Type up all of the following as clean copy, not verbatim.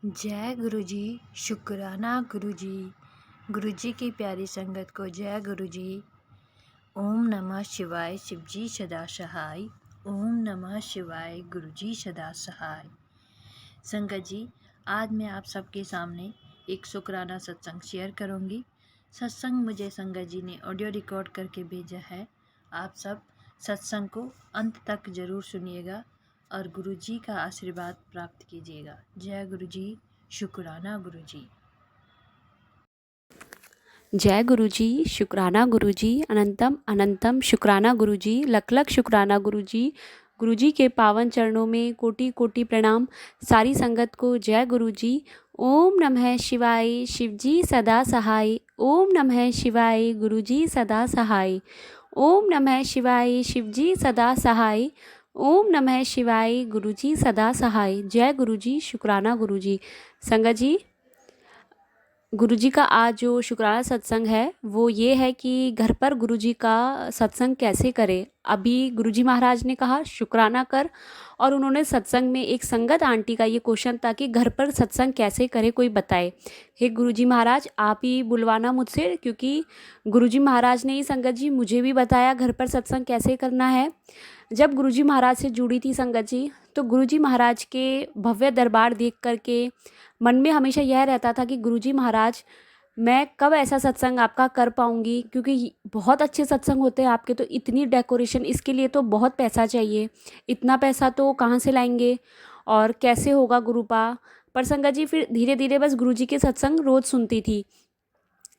जय गुरु जी। शुक्राना गुरु जी। गुरु जी की प्यारी संगत को जय गुरु जी। ओम नमः शिवाय। शिव जी सदा सहाय। ओम नमः शिवाय। गुरु जी सदा सहाय। संगत जी, आज मैं आप सबके सामने एक शुक्राना सत्संग शेयर करूंगी। सत्संग मुझे संगत जी ने ऑडियो रिकॉर्ड करके भेजा है। आप सब सत्संग को अंत तक जरूर सुनिएगा और गुरु जी का आशीर्वाद प्राप्त कीजिएगा। जय गुरु जी। शुक्राना गुरु जी। जय गुरु जी। शुक्राना गुरु जी। अनंतम अनंतम शुक्राना गुरु जी। लख लख शुक्राना गुरु जी। गुरु जी के पावन चरणों में कोटि कोटि प्रणाम। सारी संगत को जय गुरु जी। ओम नमः शिवाय। शिव जी सदा सहाय। ओम नमः शिवाय। गुरु जी सदा सहाय। ओम नमः शिवाय। शिव जी सदा सहाय। ओम नमः शिवाय। गुरु जी सदा सहाय। जय गुरु जी। शुक्राना गुरु जी। संगत जी, गुरु जी का आज जो शुक्राना सत्संग है वो ये है कि घर पर गुरु जी का सत्संग कैसे करें। अभी गुरु जी महाराज ने कहा शुक्राना कर, और उन्होंने सत्संग में एक संगत आंटी का ये क्वेश्चन था कि घर पर सत्संग कैसे करें, कोई बताए। हे गुरु जी महाराज, आप ही बुलवाना मुझसे, क्योंकि गुरु जी महाराज ने ही संगत जी मुझे भी बताया घर पर सत्संग कैसे करना है। जब गुरु जी महाराज से जुड़ी थी संगत जी, तो गुरु जी महाराज के भव्य दरबार देख करके मन में हमेशा यह रहता था कि गुरु जी महाराज, मैं कब ऐसा सत्संग आपका कर पाऊंगी, क्योंकि बहुत अच्छे सत्संग होते हैं आपके, तो इतनी डेकोरेशन, इसके लिए तो बहुत पैसा चाहिए, इतना पैसा तो कहाँ से लाएंगे और कैसे होगा गुरुपा। पर संगत जी फिर धीरे धीरे बस गुरु जी के सत्संग रोज़ सुनती थी।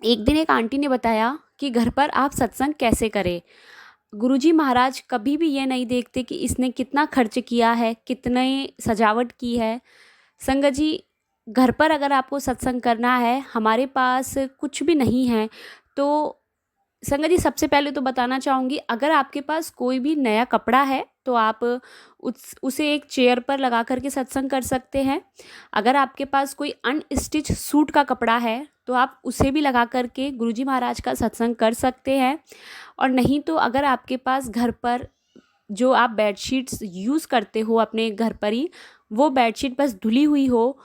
एक दिन एक आंटी ने बताया कि घर पर आप सत्संग कैसे करें। गुरुजी महाराज कभी भी ये नहीं देखते कि इसने कितना खर्च किया है, कितने सजावट की है। संगत जी, घर पर अगर आपको सत्संग करना है, हमारे पास कुछ भी नहीं है, तो संगत जी सबसे पहले तो बताना चाहूँगी, अगर आपके पास कोई भी नया कपड़ा है तो आप उसे एक चेयर पर लगा करके सत्संग कर सकते हैं। अगर आपके पास कोई अनस्टिच सूट का कपड़ा है तो आप उसे भी लगा करके गुरुजी महाराज का सत्संग कर सकते हैं। और नहीं तो अगर आपके पास घर पर जो आप बेडशीट्स यूज़ करते हो अपने घर पर ही, वो बेडशीट बस धुली हुई हो,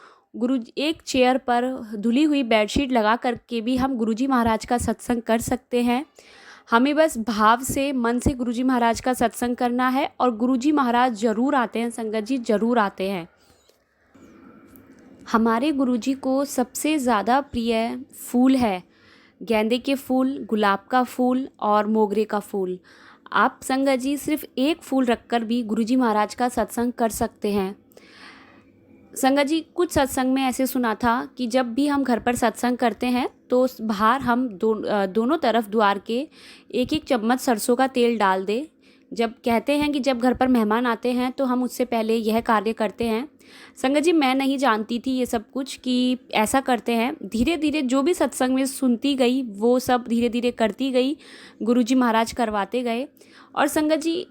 एक चेयर पर धुली हुई बेडशीट लगा करके भी हम गुरुजी महाराज का सत्संग कर सकते हैं। हमें बस भाव से, मन से गुरुजी महाराज का सत्संग करना है और गुरुजी महाराज ज़रूर आते हैं। संगत जी ज़रूर आते हैं। हमारे गुरुजी को सबसे ज़्यादा प्रिय फूल है गेंदे के फूल, गुलाब का फूल और मोगरे का फूल। आप संगत जी सिर्फ एक फूल रखकर भी गुरुजी महाराज का सत्संग कर सकते हैं। संगत जी, कुछ सत्संग में ऐसे सुना था कि जब भी हम घर पर सत्संग करते हैं तो बाहर हम दोनों तरफ द्वार के एक एक चम्मच सरसों का तेल डाल दें। जब कहते हैं कि जब घर पर मेहमान आते हैं तो हम उससे पहले यह कार्य करते हैं। संगत जी, मैं नहीं जानती थी ये सब कुछ कि ऐसा करते हैं। धीरे धीरे जो भी सत्संग में सुनती गई वो सब धीरे धीरे करती गई, गुरुजी महाराज करवाते गए। और संगत जी,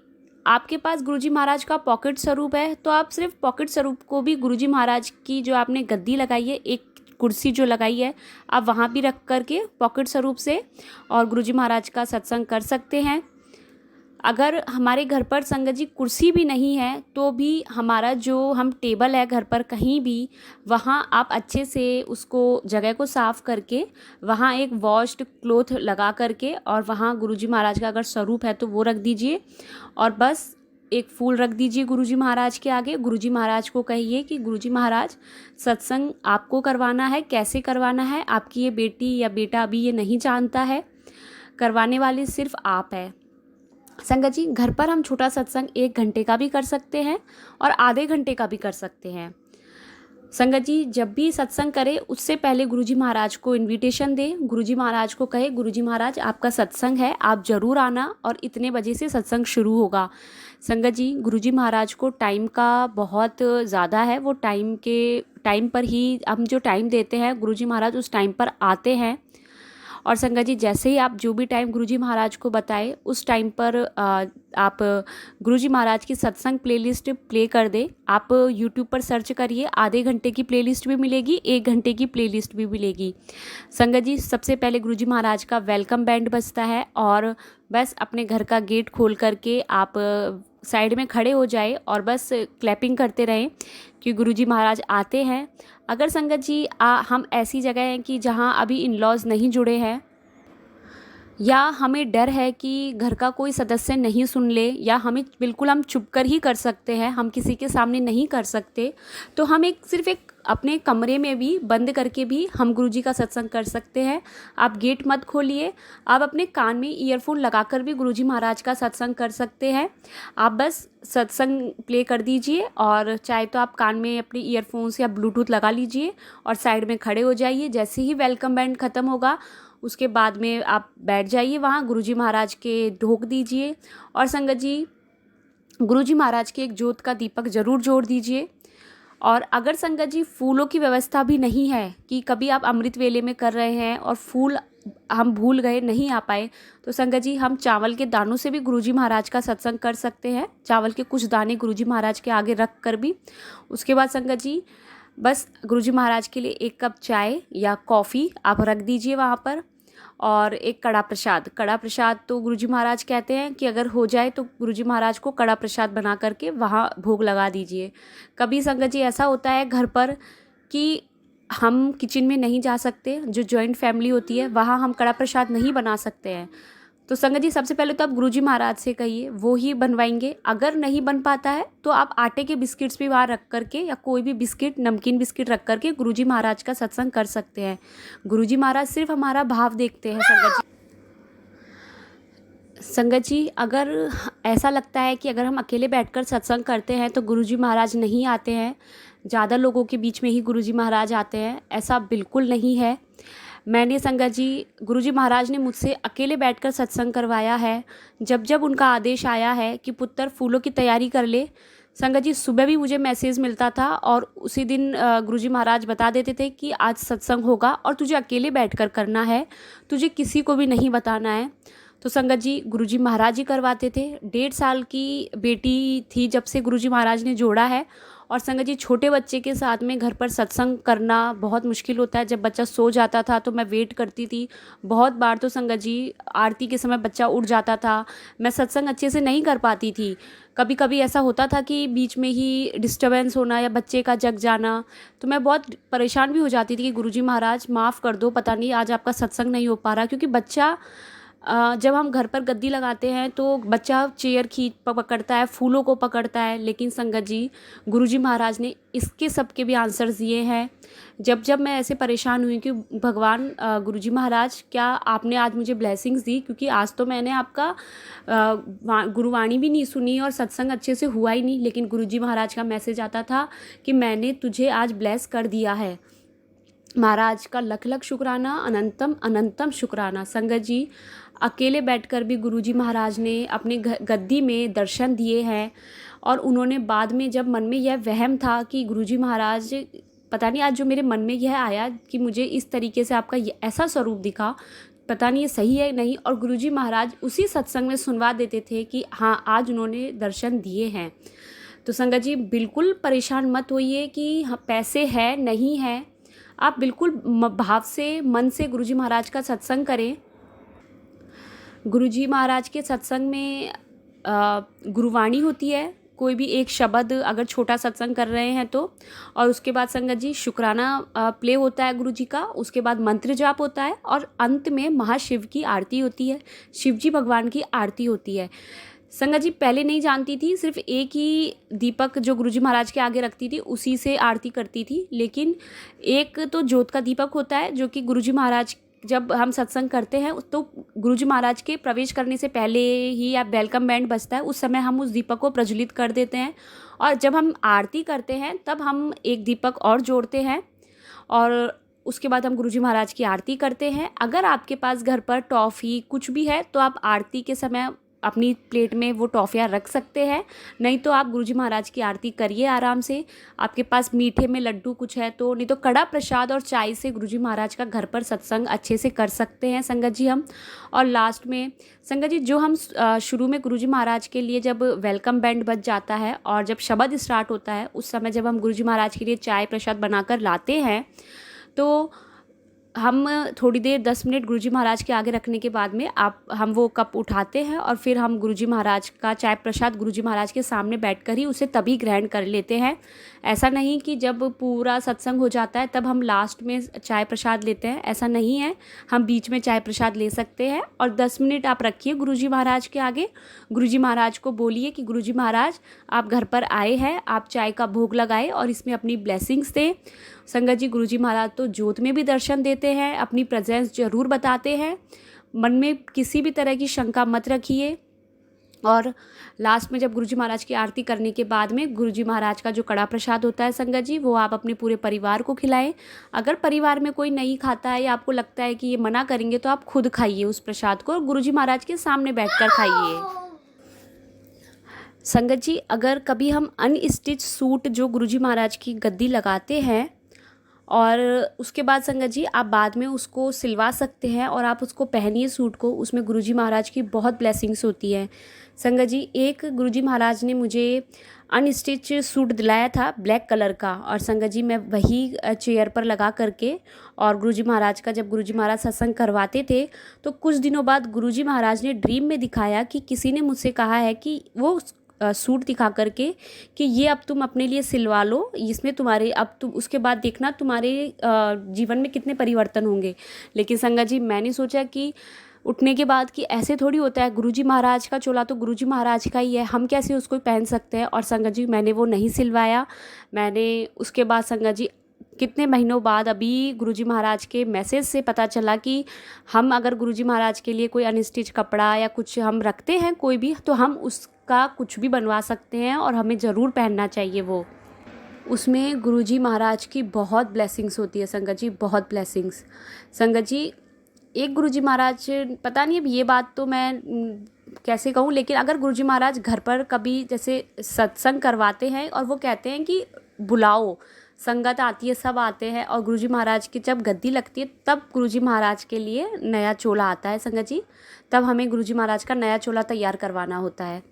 आपके पास गुरुजी महाराज का पॉकेट स्वरूप है तो आप सिर्फ पॉकेट स्वरूप को भी गुरुजी महाराज की जो आपने गद्दी लगाई है, एक कुर्सी जो लगाई है, आप वहाँ भी रख करके पॉकेट स्वरूप से और गुरुजी महाराज का सत्संग कर सकते हैं। अगर हमारे घर पर संगत जी कुर्सी भी नहीं है तो भी हमारा जो हम टेबल है घर पर कहीं भी, वहाँ आप अच्छे से उसको जगह को साफ़ करके वहाँ एक वॉश्ड क्लोथ लगा करके और वहाँ गुरुजी महाराज का अगर स्वरूप है तो वो रख दीजिए और बस एक फूल रख दीजिए गुरुजी महाराज के आगे। गुरुजी महाराज को कहिए कि गुरुजी महाराज, सत्संग आपको करवाना है, कैसे करवाना है, आपकी ये बेटी या बेटा अभी ये नहीं जानता है, करवाने वाले सिर्फ आप है। संगत जी, घर पर हम छोटा सत्संग 1 घंटे का भी कर सकते हैं और आधे घंटे का भी कर सकते हैं। संगत जी, जब भी सत्संग करें उससे पहले गुरुजी महाराज को इनविटेशन दें। गुरुजी महाराज को कहे, गुरुजी महाराज आपका सत्संग है, आप ज़रूर आना और इतने बजे से सत्संग शुरू होगा। संगत जी, गुरुजी महाराज को टाइम का बहुत ज़्यादा है, वो टाइम पर ही हम जो टाइम देते हैं गुरुजी महाराज उस टाइम पर आते हैं। और संगत जी, जैसे ही आप जो भी टाइम गुरुजी महाराज को बताए उस टाइम पर आप गुरुजी महाराज की सत्संग प्लेलिस्ट प्ले कर दें। आप यूट्यूब पर सर्च करिए, आधे घंटे की प्लेलिस्ट भी मिलेगी, 1 घंटे की प्लेलिस्ट भी मिलेगी। संगत जी, सबसे पहले गुरुजी महाराज का वेलकम बैंड बजता है और बस अपने घर का गेट खोल करके आप साइड में खड़े हो जाए और बस क्लैपिंग करते रहें कि गुरुजी महाराज आते हैं। अगर संगत जी हम ऐसी जगह हैं कि जहाँ अभी इन लॉज़ नहीं जुड़े हैं, या हमें डर है कि घर का कोई सदस्य नहीं सुन ले, या हमें बिल्कुल हम चुप कर ही कर सकते हैं, हम किसी के सामने नहीं कर सकते, तो हम सिर्फ एक अपने कमरे में भी बंद करके भी हम गुरुजी का सत्संग कर सकते हैं। आप गेट मत खोलिए, आप अपने कान में ईयरफोन लगाकर भी गुरुजी महाराज का सत्संग कर सकते हैं। आप बस सत्संग प्ले कर दीजिए, और चाहे तो आप कान में अपने ईयरफोन्स या ब्लूटूथ लगा लीजिए और साइड में खड़े हो जाइए। जैसे ही वेलकम बैंड ख़त्म होगा उसके बाद में आप बैठ जाइए, वहाँ गुरुजी महाराज के ढोक दीजिए, और संगत जी गुरुजी महाराज के एक जोत का दीपक ज़रूर जोड़ दीजिए। और अगर संगत जी फूलों की व्यवस्था भी नहीं है, कि कभी आप अमृत वेले में कर रहे हैं और फूल हम भूल गए, नहीं आ पाए, तो संगत जी हम चावल के दानों से भी गुरुजी महाराज का सत्संग कर सकते हैं। चावल के कुछ दाने गुरुजी महाराज के आगे रख कर भी। उसके बाद संगत जी बस गुरुजी महाराज के लिए 1 कप चाय या कॉफ़ी आप रख दीजिए वहाँ पर, और एक कड़ा प्रसाद। कड़ा प्रसाद तो गुरुजी महाराज कहते हैं कि अगर हो जाए तो गुरुजी महाराज को कड़ा प्रसाद बना करके वहाँ भोग लगा दीजिए। कभी संगत जी ऐसा होता है घर पर कि हम किचन में नहीं जा सकते, जो जॉइंट फैमिली होती है वहाँ हम कड़ा प्रसाद नहीं बना सकते हैं, तो संगत जी सबसे पहले तो आप गुरुजी महाराज से कहिए, वो ही बनवाएंगे। अगर नहीं बन पाता है तो आप आटे के बिस्किट्स भी वहाँ रख करके, या कोई भी बिस्किट, नमकीन बिस्किट रख करके गुरुजी महाराज का सत्संग कर सकते हैं। गुरुजी महाराज सिर्फ हमारा भाव देखते हैं संगत जी। संगत जी अगर ऐसा लगता है कि अगर हम अकेले बैठकर सत्संग करते हैं तो गुरुजी महाराज नहीं आते हैं, ज़्यादा लोगों के बीच में ही गुरुजी महाराज आते हैं, ऐसा बिल्कुल नहीं है। मैंने संगत जी गुरुजी महाराज ने मुझसे अकेले बैठकर सत्संग करवाया है। जब जब उनका आदेश आया है कि पुत्र फूलों की तैयारी कर ले, संगत जी सुबह भी मुझे मैसेज मिलता था, और उसी दिन गुरुजी महाराज बता देते थे कि आज सत्संग होगा और तुझे अकेले बैठकर करना है, तुझे किसी को भी नहीं बताना है। तो संगत जी गुरुजी महाराज ही करवाते थे। 1.5 साल की बेटी थी जब से गुरुजी महाराज ने जोड़ा है। और संगत जी छोटे बच्चे के साथ में घर पर सत्संग करना बहुत मुश्किल होता है। जब बच्चा सो जाता था तो मैं वेट करती थी। बहुत बार तो संगत जी आरती के समय बच्चा उठ जाता था, मैं सत्संग अच्छे से नहीं कर पाती थी। कभी कभी ऐसा होता था कि बीच में ही डिस्टर्बेंस होना या बच्चे का जग जाना, तो मैं बहुत परेशान भी हो जाती थी कि गुरुजी महाराज माफ़ कर दो, पता नहीं आज आपका सत्संग नहीं हो पा रहा। क्योंकि बच्चा जब हम घर पर गद्दी लगाते हैं तो बच्चा चेयर खींच पकड़ता है, फूलों को पकड़ता है, लेकिन संगत जी गुरुजी महाराज ने इसके सब के भी आंसर्स दिए हैं। जब जब मैं ऐसे परेशान हुई कि भगवान गुरुजी महाराज क्या आपने आज मुझे ब्लेसिंग्स दी, क्योंकि आज तो मैंने आपका गुरुवाणी भी नहीं सुनी और सत्संग अच्छे से हुआ ही नहीं, लेकिन गुरुजी महाराज का मैसेज आता था कि मैंने तुझे आज ब्लेस कर दिया है। महाराज का लख लख शुक्राना, अनंतम अनंतम शुक्राना। संगत जी अकेले बैठकर भी गुरुजी महाराज ने अपने गद्दी में दर्शन दिए हैं। और उन्होंने बाद में जब मन में यह वहम था कि गुरुजी महाराज पता नहीं आज जो मेरे मन में यह आया कि मुझे इस तरीके से आपका ऐसा स्वरूप दिखा, पता नहीं ये सही है नहीं, और गुरुजी महाराज उसी सत्संग में सुनवा देते थे कि हाँ आज उन्होंने दर्शन दिए हैं। तो संगत जी बिल्कुल परेशान मत होइए कि हाँ पैसे है नहीं है, आप बिल्कुल भाव से मन से गुरुजी महाराज का सत्संग करें। गुरुजी महाराज के सत्संग में गुरुवाणी होती है, कोई भी एक शब्द अगर छोटा सत्संग कर रहे हैं तो, और उसके बाद संगत जी शुक्राना प्ले होता है गुरुजी का, उसके बाद मंत्र जाप होता है, और अंत में महाशिव की आरती होती है, शिवजी भगवान की आरती होती है। संगत जी पहले नहीं जानती थी, सिर्फ एक ही दीपक जो गुरुजी महाराज के आगे रखती थी उसी से आरती करती थी। लेकिन एक तो ज्योत का दीपक होता है जो कि गुरुजी महाराज जब हम सत्संग करते हैं तो गुरुजी महाराज के प्रवेश करने से पहले ही या वेलकम बैंड बजता है उस समय हम उस दीपक को प्रज्वलित कर देते हैं, और जब हम आरती करते हैं तब हम एक दीपक और जोड़ते हैं, और उसके बाद हम गुरुजी महाराज की आरती करते हैं। अगर आपके पास घर पर टॉफ़ी कुछ भी है तो आप आरती के समय अपनी प्लेट में वो टॉफ़ियाँ रख सकते हैं, नहीं तो आप गुरुजी महाराज की आरती करिए आराम से। आपके पास मीठे में लड्डू कुछ है तो, नहीं तो कड़ा प्रसाद और चाय से गुरुजी महाराज का घर पर सत्संग अच्छे से कर सकते हैं संगत जी हम। और लास्ट में संगत जी जो हम शुरू में गुरुजी महाराज के लिए जब वेलकम बैंड बज जाता है और जब शब्द स्टार्ट होता है उस समय जब हम गुरुजी महाराज के लिए चाय प्रसाद बनाकर लाते हैं तो हम थोड़ी देर 10 मिनट गुरुजी महाराज के आगे रखने के बाद में हम वो कप उठाते हैं और फिर हम गुरुजी महाराज का चाय प्रसाद गुरुजी महाराज के सामने बैठकर ही उसे तभी ग्रहण कर लेते हैं। ऐसा नहीं कि जब पूरा सत्संग हो जाता है तब हम लास्ट में चाय प्रसाद लेते हैं, ऐसा नहीं है। हम बीच में चाय प्रसाद ले सकते हैं और 10 मिनट आप रखिए गुरुजी महाराज के आगे। गुरुजी महाराज को बोलिए कि गुरुजी महाराज आप घर पर आए हैं, आप चाय का भोग लगाए और इसमें अपनी ब्लेसिंग्स दें। संगत जी, गुरुजी महाराज तो ज्योत में भी दर्शन देते हैं, अपनी प्रेजेंस जरूर बताते हैं। मन में किसी भी तरह की शंका मत रखिए। और लास्ट में जब गुरुजी महाराज की आरती करने के बाद में गुरुजी महाराज का जो कड़ा प्रसाद होता है संगत जी, वो आप अपने पूरे परिवार को खिलाएं। अगर परिवार में कोई नहीं खाता है या आपको लगता है कि ये मना करेंगे तो आप खुद खाइए उस प्रसाद को और गुरुजी महाराज के सामने बैठकर खाइए। संगत जी, अगर कभी हम अनस्टिच सूट जो गुरुजी महाराज की गद्दी लगाते हैं और उसके बाद संगत जी आप बाद में उसको सिलवा सकते हैं और आप उसको पहनिए सूट को, उसमें गुरुजी महाराज की बहुत ब्लेसिंग्स होती हैं। संगत जी, एक गुरुजी महाराज ने मुझे अनस्टिच सूट दिलाया था ब्लैक कलर का और संगत जी मैं वही चेयर पर लगा करके और गुरुजी महाराज का जब गुरुजी महाराज सत्संग करवाते थे तो कुछ दिनों बाद गुरुजी महाराज ने ड्रीम में दिखाया कि किसी ने मुझसे कहा है कि वो सूट दिखा करके कि ये अब तुम अपने लिए सिलवा लो, इसमें तुम्हारे अब तुम उसके बाद देखना तुम्हारे जीवन में कितने परिवर्तन होंगे। लेकिन संगत जी मैंने सोचा कि उठने के बाद कि ऐसे थोड़ी होता है, गुरुजी महाराज का चोला तो गुरुजी महाराज का ही है, हम कैसे उसको पहन सकते हैं। और संगत जी मैंने वो नहीं सिलवाया। मैंने उसके बाद संगत जी कितने महीनों बाद अभी गुरुजी महाराज के मैसेज से पता चला कि हम अगर गुरुजी महाराज के लिए कोई अनस्टिच कपड़ा या कुछ हम रखते हैं कोई भी, तो हम उसका कुछ भी बनवा सकते हैं और हमें ज़रूर पहनना चाहिए वो। उसमें गुरुजी महाराज की बहुत ब्लेसिंग्स होती है संगत जी, बहुत ब्लेसिंग्स। संगत जी, एक गुरुजी महाराज, पता नहीं अब ये बात तो मैं कैसे कहूँ, लेकिन अगर गुरुजी महाराज घर पर कभी जैसे सत्संग करवाते हैं और वो कहते हैं कि बुलाओ, संगत आती है, सब आते हैं और गुरुजी महाराज की जब गद्दी लगती है तब गुरुजी महाराज के लिए नया चोला आता है संगत जी, तब हमें गुरुजी महाराज का नया चोला तैयार करवाना होता है।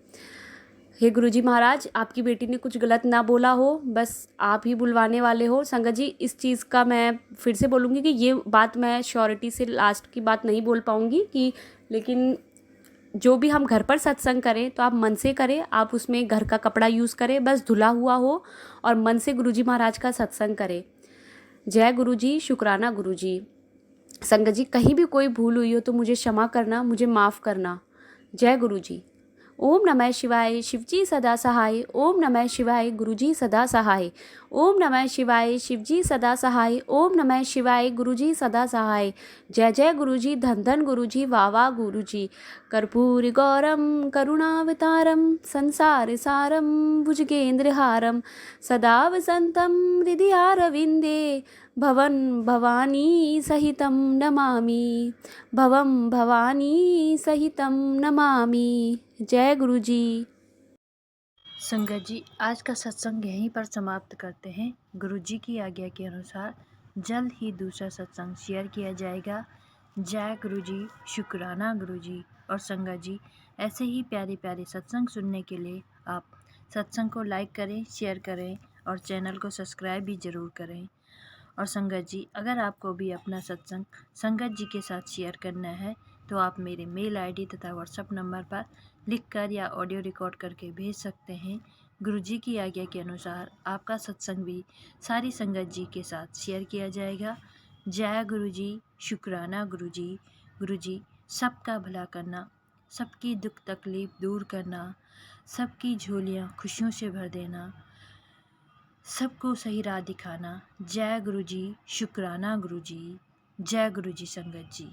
हे गुरुजी महाराज, आपकी बेटी ने कुछ गलत ना बोला हो, बस आप ही बुलवाने वाले हो। संगत जी, इस चीज़ का मैं फिर से बोलूँगी कि ये बात मैं श्योरिटी से लास्ट की बात नहीं बोल पाऊँगी कि, लेकिन जो भी हम घर पर सत्संग करें तो आप मन से करें, आप उसमें घर का कपड़ा यूज़ करें, बस धुला हुआ हो और मन से गुरुजी महाराज का सत्संग करें। जय गुरुजी, शुक्राना गुरुजी। संगत जी, कहीं भी कोई भूल हुई हो तो मुझे क्षमा करना, मुझे माफ़ करना। जय गुरुजी। ओम नमः शिवाय, शिवजी सदा सहाय। ओम नमः शिवाय, गुरुजी सदा सहाय। ओम नमः शिवाय, शिवजी सदा सहाय। ओम नमः शिवाय, गुरुजी सदा सहाय। जय जय गुरुजी, धन धन गुरुजी, वाह वाह गुरुजी। कर्पूर गौरम करुणावतारम संसार सारम भुजगेंद्रहारम सदा वसंतम हृदयारविंदे भवन भवानी सहितं नमामि। भवं भवानी सहितं नमामि। जय गुरुजी। संगत जी, आज का सत्संग यहीं पर समाप्त करते हैं। गुरुजी की आज्ञा के अनुसार जल्द ही दूसरा सत्संग शेयर किया जाएगा। जय गुरुजी, शुक्राना गुरुजी। और संगत जी, ऐसे ही प्यारे प्यारे सत्संग सुनने के लिए आप सत्संग को लाइक करें, शेयर करें और चैनल को सब्सक्राइब भी ज़रूर करें। और संगत जी, अगर आपको भी अपना सत्संग संगत जी के साथ शेयर करना है तो आप मेरे मेल आईडी तथा व्हाट्सएप नंबर पर लिखकर या ऑडियो रिकॉर्ड करके भेज सकते हैं। गुरुजी की आज्ञा के अनुसार आपका सत्संग भी सारी संगत जी के साथ शेयर किया जाएगा। जय गुरुजी, शुक्राना गुरुजी। गुरुजी, सबका भला करना, सबकी दुख तकलीफ़ दूर करना, सबकी झोलियाँ खुशियों से भर देना, सबको सही राह दिखाना। जय गुरुजी, शुक्राना गुरुजी। जय गुरुजी संगत जी।